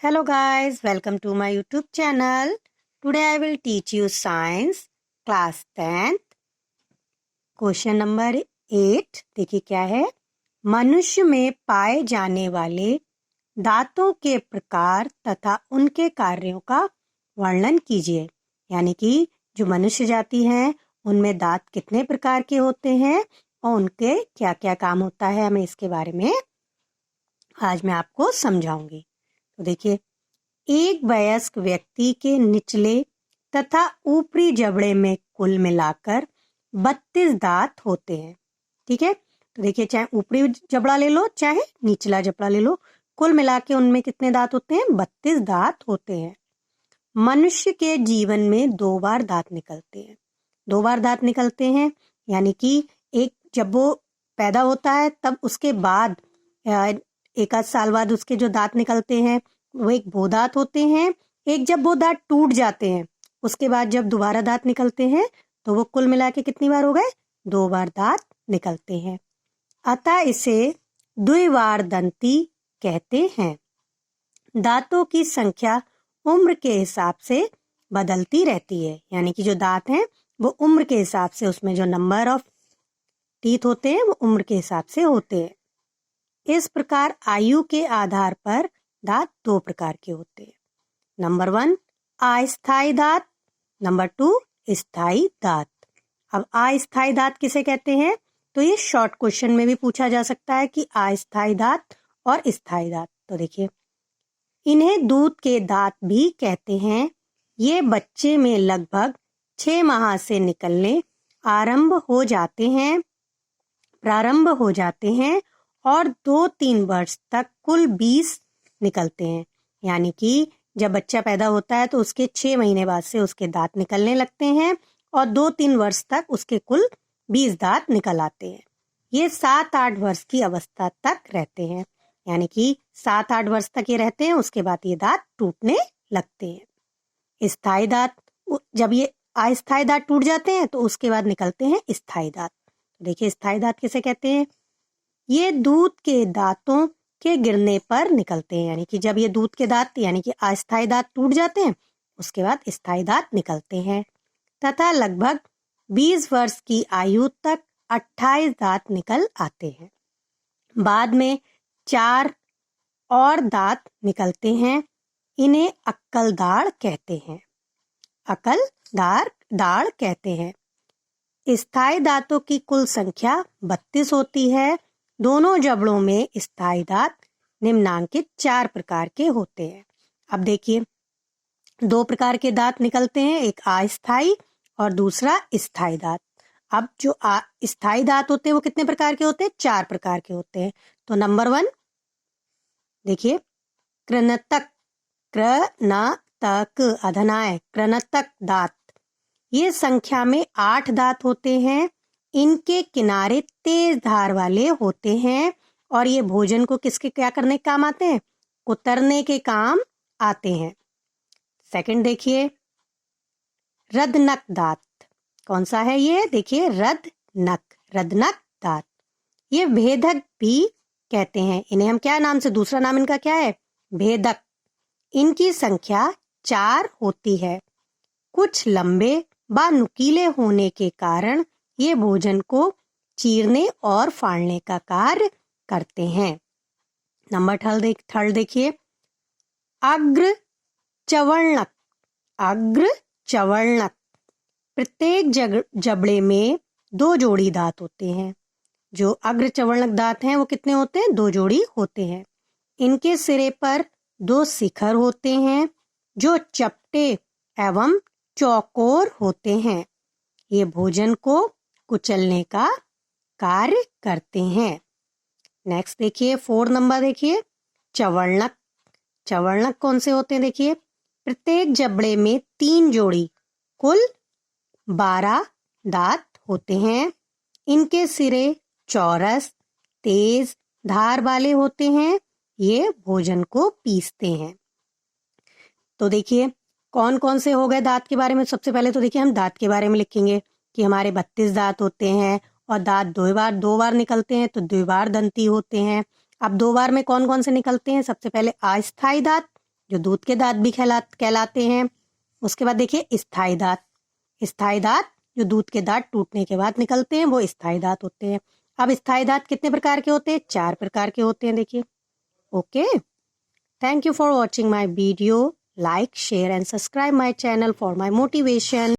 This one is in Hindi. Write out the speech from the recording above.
Hello guys, welcome to my YouTube channel. Today I will teach you science class 10th. Question number 8 देखिए क्या है। मनुष्य में पाए जाने वाले दांतों के प्रकार तथा उनके कार्यों का वर्णन कीजिए। यानी कि जो मनुष्य जाति है उनमें दांत कितने प्रकार के होते हैं और उनके क्या क्या काम होता है, हमें इसके बारे में आज मैं आपको समझाऊंगी। तो देखिए, एक वयस्क व्यक्ति के निचले तथा ऊपरी जबड़े में कुल मिलाकर 32 दांत होते हैं। ठीक है, तो देखिए चाहे ऊपरी जबड़ा ले लो चाहे निचला जबड़ा ले लो, कुल मिला के उनमें कितने दांत होते हैं? 32 दांत होते हैं। मनुष्य के जीवन में 2 बार दांत निकलते हैं। 2 बार दांत निकलते हैं, यानी कि एक जब वो पैदा होता है तब उसके बाद एक आध साल बाद उसके जो दांत निकलते हैं वो एक वो दांत होते हैं। एक जब वो दांत टूट जाते हैं उसके बाद जब दोबारा दांत निकलते हैं तो वो कुल मिला के कितनी बार हो गए? 2 बार दांत निकलते हैं। अतः इसे द्विवारदंती कहते हैं। दांतों की संख्या उम्र के हिसाब से बदलती रहती है, यानी कि जो दांत हैं वो उम्र के हिसाब से, उसमें जो नंबर ऑफ टीथ होते हैं वो उम्र के हिसाब से होते हैं। इस प्रकार आयु के आधार पर दांत 2 प्रकार के होते हैं। नंबर 1 अस्थायी दांत, नंबर 2 स्थायी दांत। अब अस्थायी दांत किसे कहते हैं? तो ये शॉर्ट क्वेश्चन में भी पूछा जा सकता है कि अस्थायी दांत और स्थायी दांत। तो देखिए, इन्हें दूध के दांत भी कहते हैं। ये बच्चे में लगभग 6 माह से निकलने प्रारंभ हो जाते हैं और 2-3 वर्ष तक कुल 20 निकलते हैं। यानी कि जब बच्चा पैदा होता है तो उसके 6 महीने बाद से उसके दांत निकलने लगते हैं और 2-3 वर्ष तक उसके कुल 20 दांत निकल आते हैं। ये 7-8 वर्ष की अवस्था तक रहते हैं, यानी कि 7-8 वर्ष तक ये रहते हैं, उसके बाद ये दांत टूटने लगते हैं। स्थायी दांत, जब ये अस्थायी दांत टूट जाते हैं तो उसके बाद निकलते हैं स्थायी दांत। देखिए स्थायी दांत किसे कहते हैं? ये दूध के दांतों के गिरने पर निकलते हैं, यानी कि जब ये दूध के दांत यानी कि अस्थायी दांत टूट जाते हैं उसके बाद स्थायी दांत निकलते हैं तथा लगभग 20 वर्ष की आयु तक 28 दांत निकल आते हैं। बाद में 4 और दांत निकलते हैं। इन्हें अक्कल दाढ़ कहते हैं। दाढ़ कहते हैं। स्थायी दांतों की कुल संख्या 32 होती है। दोनों जबड़ों में स्थायी दांत निम्नांकित 4 प्रकार के होते हैं। अब देखिए, 2 प्रकार के दांत निकलते हैं, एक अस्थायी और दूसरा स्थायी दांत। अब जो स्थायी दांत होते हैं वो कितने प्रकार के होते हैं? 4 प्रकार के होते हैं। तो नंबर 1 देखिए, कृंतक दांत। ये संख्या में 8 दांत होते हैं। इनके किनारे तेज धार वाले होते हैं और ये भोजन को किसके क्या करने के काम आते हैं? कुतरने के काम आते हैं। सेकंड देखिए, रदनक दांत। कौन सा है ये? देखिए, रदनक दांत। ये भेदक भी कहते हैं। इन्हें हम क्या नाम से, दूसरा नाम इनका क्या है? भेदक। इनकी संख्या 4 होती है। कुछ लंबे व नुकीले होने के कारण ये भोजन को चीरने और फाड़ने का कार्य करते हैं। नंबर 3 देखिए, अग्र चवर्णक। प्रत्येक जबड़े में 2 जोड़ी दांत होते हैं। जो अग्र चवर्णक दांत हैं वो कितने होते हैं? 2 जोड़ी होते हैं। इनके सिरे पर 2 शिखर होते हैं जो चपटे एवं चौकोर होते हैं। ये भोजन को कुचलने का कार्य करते हैं। नेक्स्ट देखिए, 4 नंबर देखिए, चवर्णक कौन से होते हैं? देखिए, प्रत्येक जबड़े में 3 जोड़ी कुल 12 दांत होते हैं। इनके सिरे चौरस तेज धार वाले होते हैं। ये भोजन को पीसते हैं। तो देखिए, कौन कौन से हो गए दांत के बारे में। सबसे पहले तो देखिए, हम दांत के बारे में लिखेंगे कि हमारे 32 दांत होते हैं और दांत 2 बार निकलते हैं, तो द्विवार दंती होते हैं। अब 2 बार में कौन कौन से निकलते हैं? सबसे पहले अस्थायी दांत जो दूध के दांत भी कहलाते हैं। उसके बाद देखिए स्थायी दांत। स्थायी दांत जो दूध के दांत टूटने के बाद निकलते हैं वो स्थायी दांत होते हैं। अब स्थायी दांत कितने प्रकार के होते हैं? 4 प्रकार के होते हैं देखिए। Okay, thank you for watching my video. Like, share and subscribe my channel for my motivation.